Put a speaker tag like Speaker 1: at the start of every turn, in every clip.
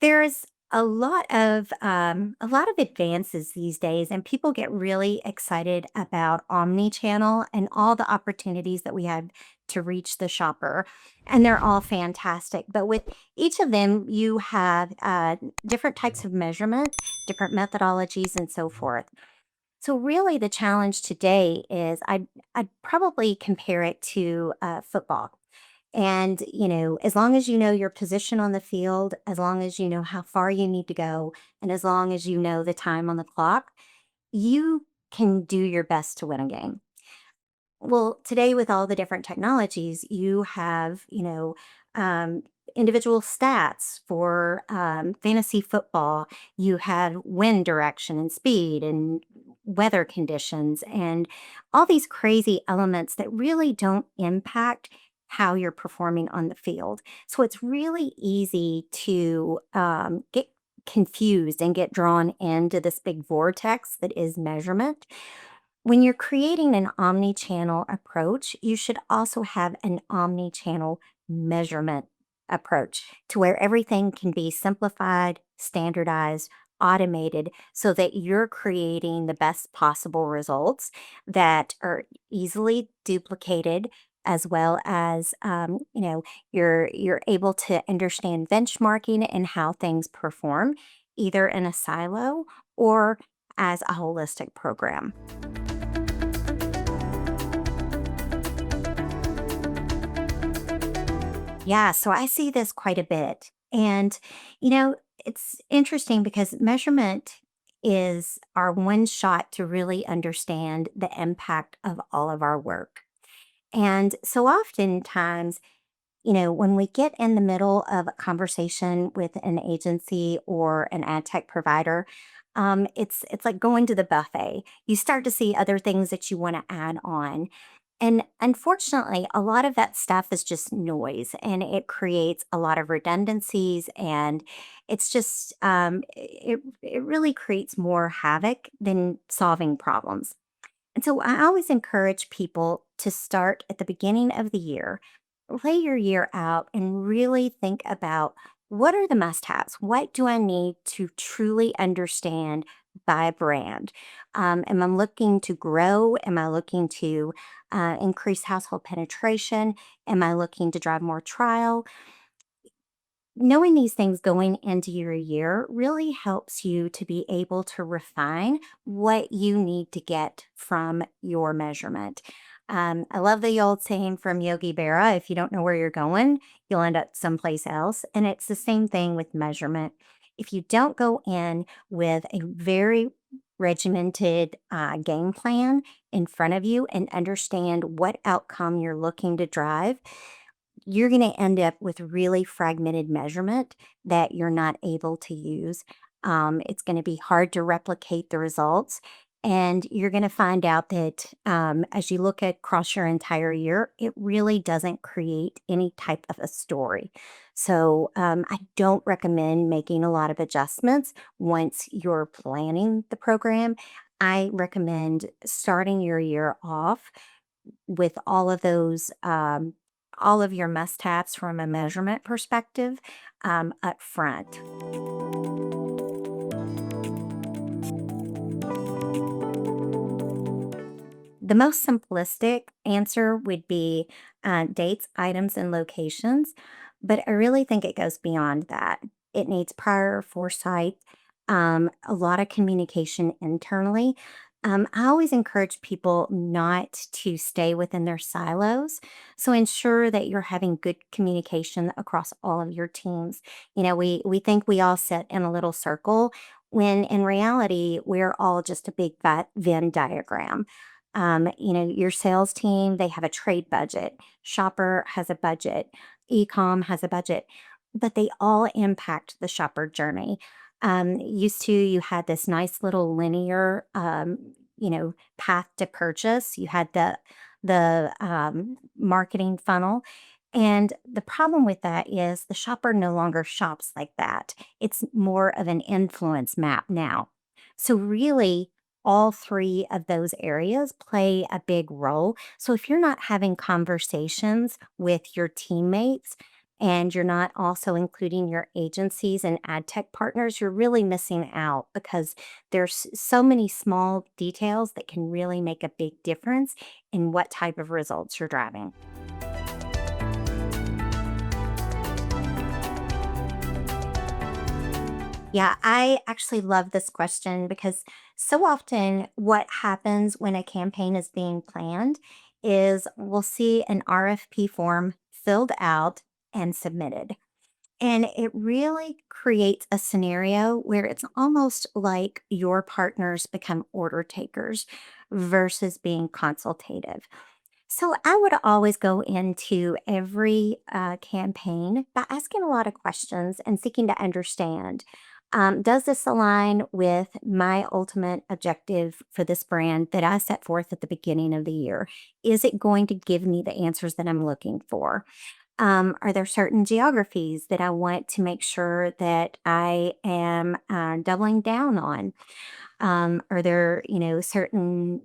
Speaker 1: There's a lot of advances these days, and people get really excited about omni-channel and all the opportunities that we have to reach the shopper, and they're all fantastic. But with each of them, you have different types of measurement, different methodologies, and so forth. So really, the challenge today is I'd probably compare it to football. And, as long as you know your position on the field, as long as you know how far you need to go, and as long as you know the time on the clock, you can do your best to win a game. Well, today with all the different technologies, you have, um, individual stats for fantasy football. You have wind direction and speed and weather conditions and all these crazy elements that really don't impact how you're performing on the field. So it's really easy to get confused and get drawn into this big vortex that is measurement. When you're creating an omni-channel approach, you should also have an omni-channel measurement approach to where everything can be simplified, standardized, automated so that you're creating the best possible results that are easily duplicated as well as you're able to understand benchmarking and how things perform either in a silo or as a holistic program. Yeah, so I see this quite a bit. And, it's interesting because measurement is our one shot to really understand the impact of all of our work. And so oftentimes, when we get in the middle of a conversation with an agency or an ad tech provider, it's like going to the buffet. You start to see other things that you want to add on. And unfortunately, a lot of that stuff is just noise and it creates a lot of redundancies and it really creates more havoc than solving problems. And so I always encourage people to start at the beginning of the year, lay your year out, and really think about what are the must haves? What do I need to truly understand by brand? Am I looking to grow? Am I looking to increase household penetration? Am I looking to drive more trial? Knowing these things going into your year really helps you to be able to refine what you need to get from your measurement. I love the old saying from Yogi Berra, if you don't know where you're going, you'll end up someplace else. And it's the same thing with measurement. If you don't go in with a very regimented game plan in front of you and understand what outcome you're looking to drive, you're going to end up with really fragmented measurement that you're not able to use. It's going to be hard to replicate the results. And you're going to find out that as you look across your entire year, it really doesn't create any type of a story. So I don't recommend making a lot of adjustments once you're planning the program. I recommend starting your year off with all of your must-haves from a measurement perspective, up front. The most simplistic answer would be, dates, items, and locations, but I really think it goes beyond that. It needs prior foresight, a lot of communication internally. I always encourage people not to stay within their silos, so ensure that you're having good communication across all of your teams. We think we all sit in a little circle when in reality, we're all just a big fat Venn diagram. Your sales team, they have a trade budget. Shopper has a budget. Ecom has a budget, but they all impact the shopper journey. Used to, you had this nice little linear, path to purchase. You had the marketing funnel. And the problem with that is the shopper no longer shops like that. It's more of an influence map now. So really, all three of those areas play a big role. So if you're not having conversations with your teammates, and you're not also including your agencies and ad tech partners, you're really missing out because there's so many small details that can really make a big difference in what type of results you're driving. Yeah, I actually love this question because so often what happens when a campaign is being planned is we'll see an RFP form filled out and submitted. And it really creates a scenario where it's almost like your partners become order takers versus being consultative. So I would always go into every campaign by asking a lot of questions and seeking to understand, does this align with my ultimate objective for this brand that I set forth at the beginning of the year? Is it going to give me the answers that I'm looking for? Are there certain geographies that I want to make sure that I am doubling down on? Are there, certain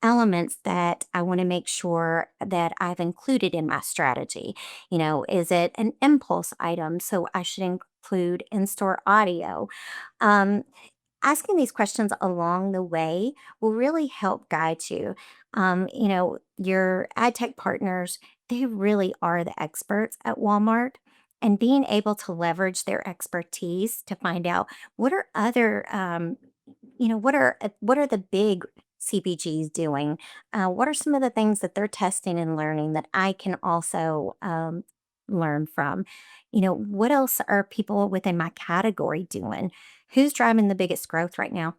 Speaker 1: elements that I want to make sure that I've included in my strategy? Is it an impulse item? So I should include in store audio. Um, Asking these questions along the way will really help guide you. Your ad tech partners, they really are the experts at Walmart. And being able to leverage their expertise to find out what are other, what are the big CPGs doing? What are some of the things that they're testing and learning that I can also learn from? What else are people within my category doing? Who's driving the biggest growth right now?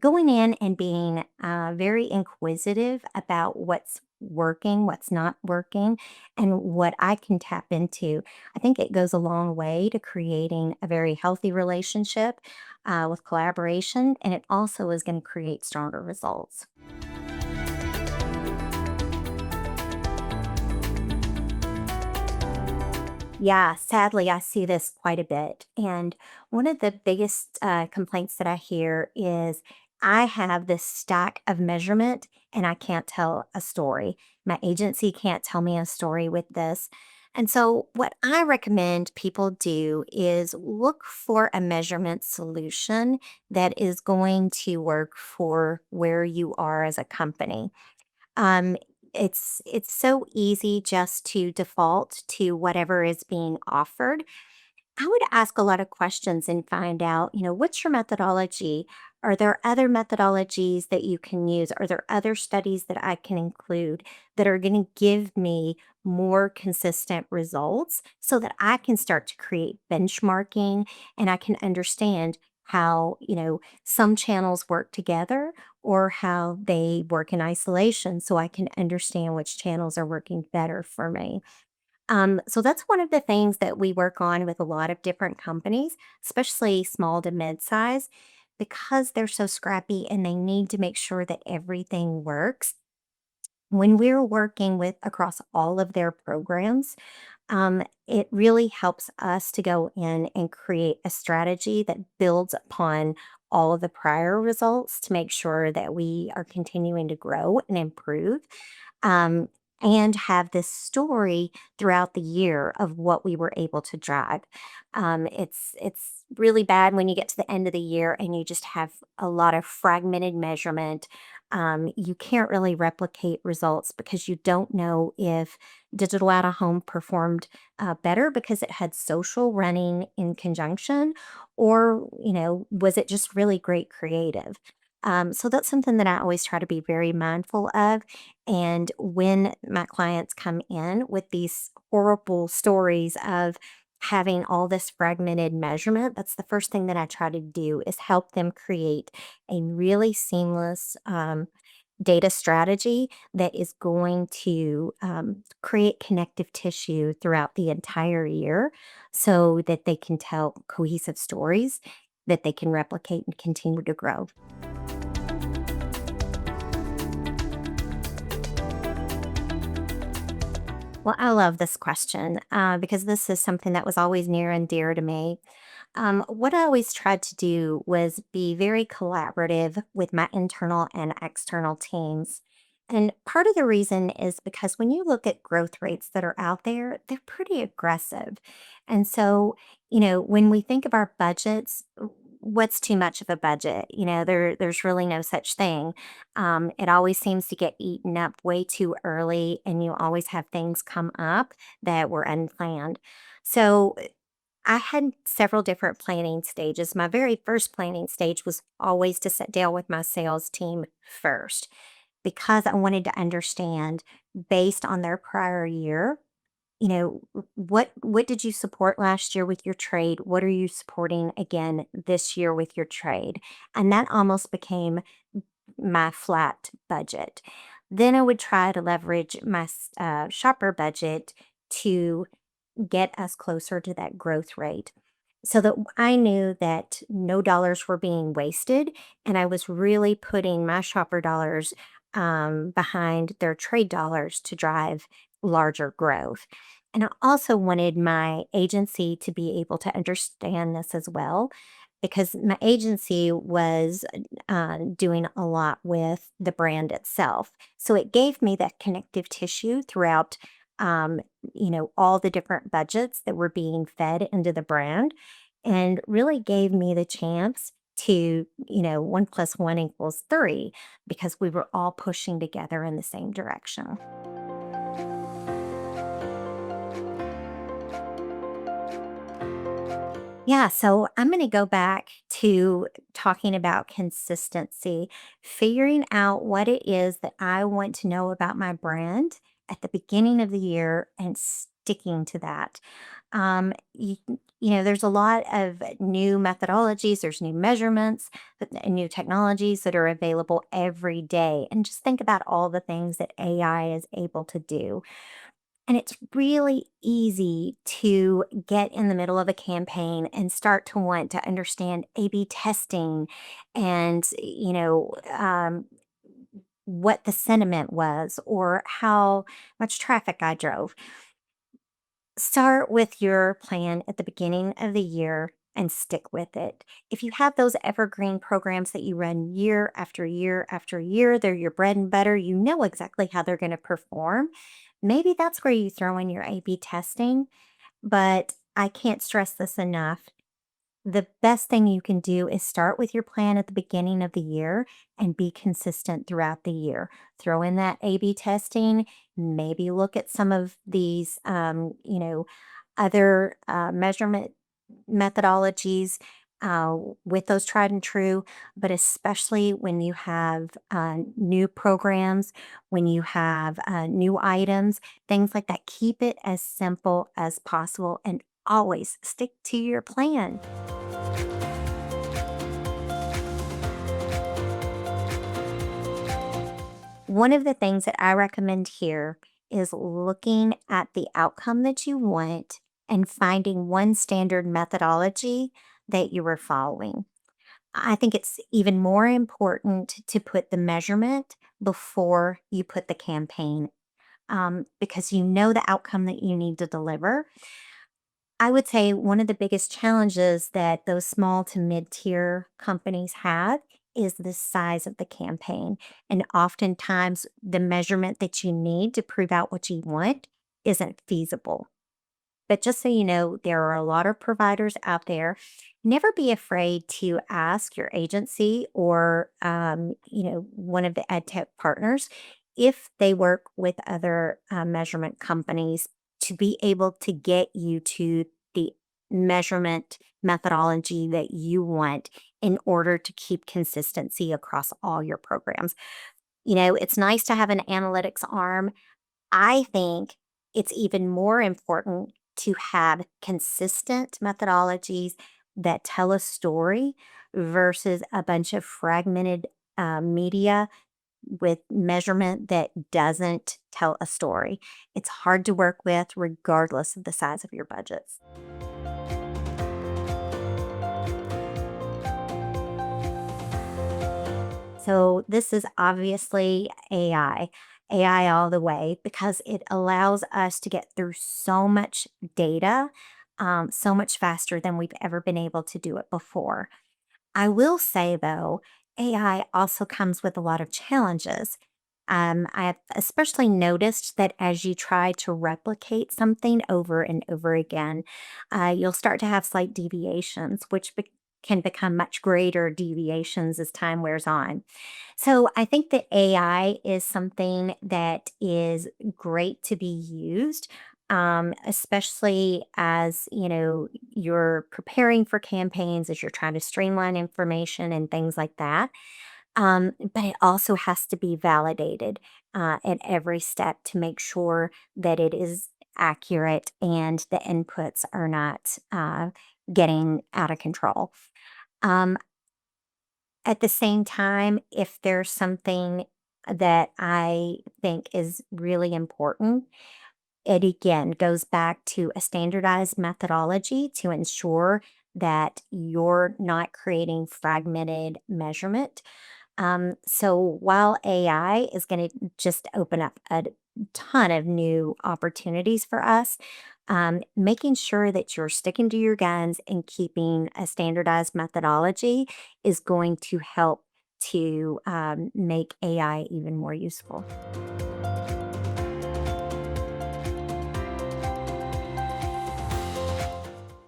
Speaker 1: Going in and being very inquisitive about what's working, what's not working, and what I can tap into. I think it goes a long way to creating a very healthy relationship with collaboration, and it also is going to create stronger results. Yeah, sadly, I see this quite a bit. And one of the biggest complaints that I hear is I have this stack of measurement and I can't tell a story. My agency can't tell me a story with this. And so, what I recommend people do is look for a measurement solution that is going to work for where you are as a company. Um, it's so easy just to default to whatever is being offered. I would ask a lot of questions and find out, what's your methodology? Are there other methodologies that you can use? Are there other studies that I can include that are going to give me more consistent results so that I can start to create benchmarking and I can understand how, some channels work together or how they work in isolation so I can understand which channels are working better for me. So that's one of the things that we work on with a lot of different companies, especially small to mid-size, because they're so scrappy and they need to make sure that everything works. When we're working with across all of their programs, it really helps us to go in and create a strategy that builds upon all of the prior results to make sure that we are continuing to grow and improve. Um, and have this story throughout the year of what we were able to drive. It's really bad when you get to the end of the year and you just have a lot of fragmented measurement. You can't really replicate results because you don't know if digital out of home performed better because it had social running in conjunction, or was it just really great creative? So that's something that I always try to be very mindful of. And when my clients come in with these horrible stories of having all this fragmented measurement, that's the first thing that I try to do is help them create a really seamless data strategy that is going to create connective tissue throughout the entire year so that they can tell cohesive stories that they can replicate and continue to grow. Well, I love this question because this is something that was always near and dear to me. What I always tried to do was be very collaborative with my internal and external teams. And part of the reason is because when you look at growth rates that are out there, they're pretty aggressive. And so, when we think of our budgets, what's too much of a budget? There's really no such thing. It always seems to get eaten up way too early, and you always have things come up that were unplanned. So I had several different planning stages. My very first planning stage was always to sit down with my sales team first because I wanted to understand based on their prior year, what did you support last year with your trade? What are you supporting again this year with your trade? And that almost became my flat budget. Then I would try to leverage my shopper budget to get us closer to that growth rate so that I knew that no dollars were being wasted and I was really putting my shopper dollars behind their trade dollars to drive larger growth. And I also wanted my agency to be able to understand this as well because my agency was doing a lot with the brand itself. So it gave me that connective tissue throughout all the different budgets that were being fed into the brand and really gave me the chance to, 1 + 1 = 3 because we were all pushing together in the same direction. Yeah, so I'm going to go back to talking about consistency, figuring out what it is that I want to know about my brand at the beginning of the year and sticking to that. There's a lot of new methodologies, there's new measurements, and new technologies that are available every day. And just think about all the things that AI is able to do. And it's really easy to get in the middle of a campaign and start to want to understand A/B testing and, what the sentiment was or how much traffic I drove. Start with your plan at the beginning of the year and stick with it. If you have those evergreen programs that you run year after year after year, they're your bread and butter, you know exactly how they're going to perform. Maybe that's where you throw in your A B testing, but I can't stress this enough. The best thing you can do is start with your plan at the beginning of the year and be consistent throughout the year. Throw in that A B testing, maybe look at some of these, other measurement methodologies with those tried and true, but especially when you have new programs, when you have new items, things like that, keep it as simple as possible and always stick to your plan. One of the things that I recommend here is looking at the outcome that you want and finding one standard methodology that you are following. I think it's even more important to put the measurement before you put the campaign because you know the outcome that you need to deliver. I would say one of the biggest challenges that those small to mid tier companies have is the size of the campaign. And oftentimes, the measurement that you need to prove out what you want isn't feasible. But just so you know, there are a lot of providers out there. Never be afraid to ask your agency or, one of the ed tech partners if they work with other measurement companies to be able to get you to the measurement methodology that you want in order to keep consistency across all your programs. It's nice to have an analytics arm. I think it's even more important to have consistent methodologies that tell a story versus a bunch of fragmented media with measurement that doesn't tell a story. It's hard to work with regardless of the size of your budgets. So this is obviously AI all the way, because it allows us to get through so much data so much faster than we've ever been able to do it before. I will say though, AI also comes with a lot of challenges. I have especially noticed that as you try to replicate something over and over again, you'll start to have slight deviations, which can become much greater deviations as time wears on. So I think that AI is something that is great to be used, especially as you're preparing for campaigns, as you're trying to streamline information and things like that. But it also has to be validated at every step to make sure that it is accurate and the inputs are not getting out of control. Um, at the same time, if there's something that I think is really important, it again goes back to a standardized methodology to ensure that you're not creating fragmented measurement. So while AI is going to just open up a ton of new opportunities for us, making sure that you're sticking to your guns and keeping a standardized methodology is going to help to make AI even more useful.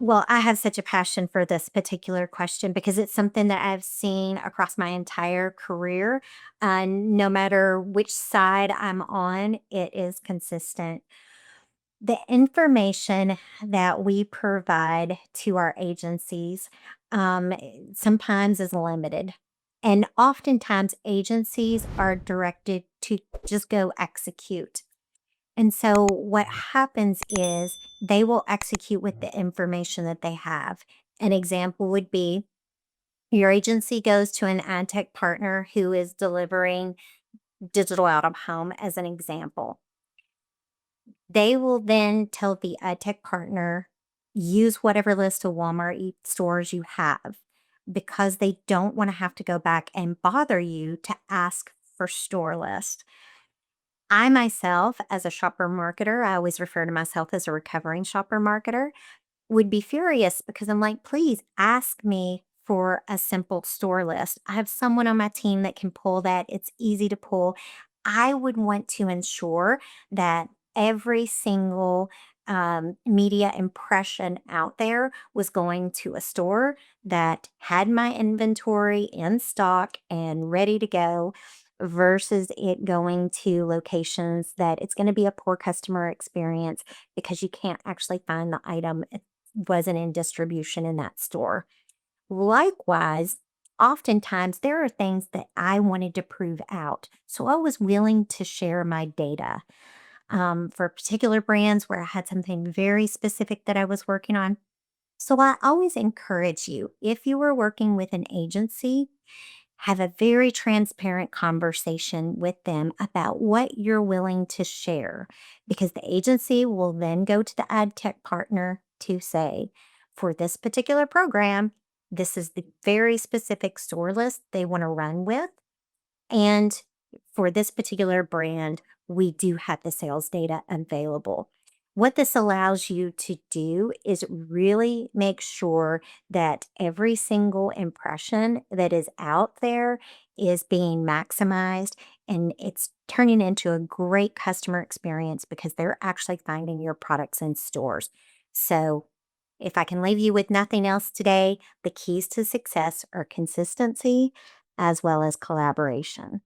Speaker 1: Well, I have such a passion for this particular question because it's something that I've seen across my entire career. No matter which side I'm on, it is consistent. The information that we provide to our agencies sometimes is limited. And oftentimes, agencies are directed to just go execute. And so what happens is they will execute with the information that they have. An example would be your agency goes to an ad tech partner who is delivering digital out of home, as an example. They will then tell the ad tech partner, use whatever list of Walmart stores you have because they don't want to have to go back and bother you to ask for store list. I myself, as a shopper marketer, I always refer to myself as a recovering shopper marketer, would be furious because I'm like, please ask me for a simple store list. I have someone on my team that can pull that. It's easy to pull. I would want to ensure that every single media impression out there was going to a store that had my inventory in stock and ready to go versus it going to locations that it's going to be a poor customer experience because you can't actually find the item wasn't in distribution in that store. Likewise, oftentimes there are things that I wanted to prove out. So I was willing to share my data for particular brands where I had something very specific that I was working on. So I always encourage you, if you are working with an agency, have a very transparent conversation with them about what you're willing to share because the agency will then go to the ad tech partner to say, for this particular program, this is the very specific store list they want to run with. And for this particular brand, we do have the sales data available. What this allows you to do is really make sure that every single impression that is out there is being maximized and it's turning into a great customer experience because they're actually finding your products in stores. So, if I can leave you with nothing else today, the keys to success are consistency as well as collaboration.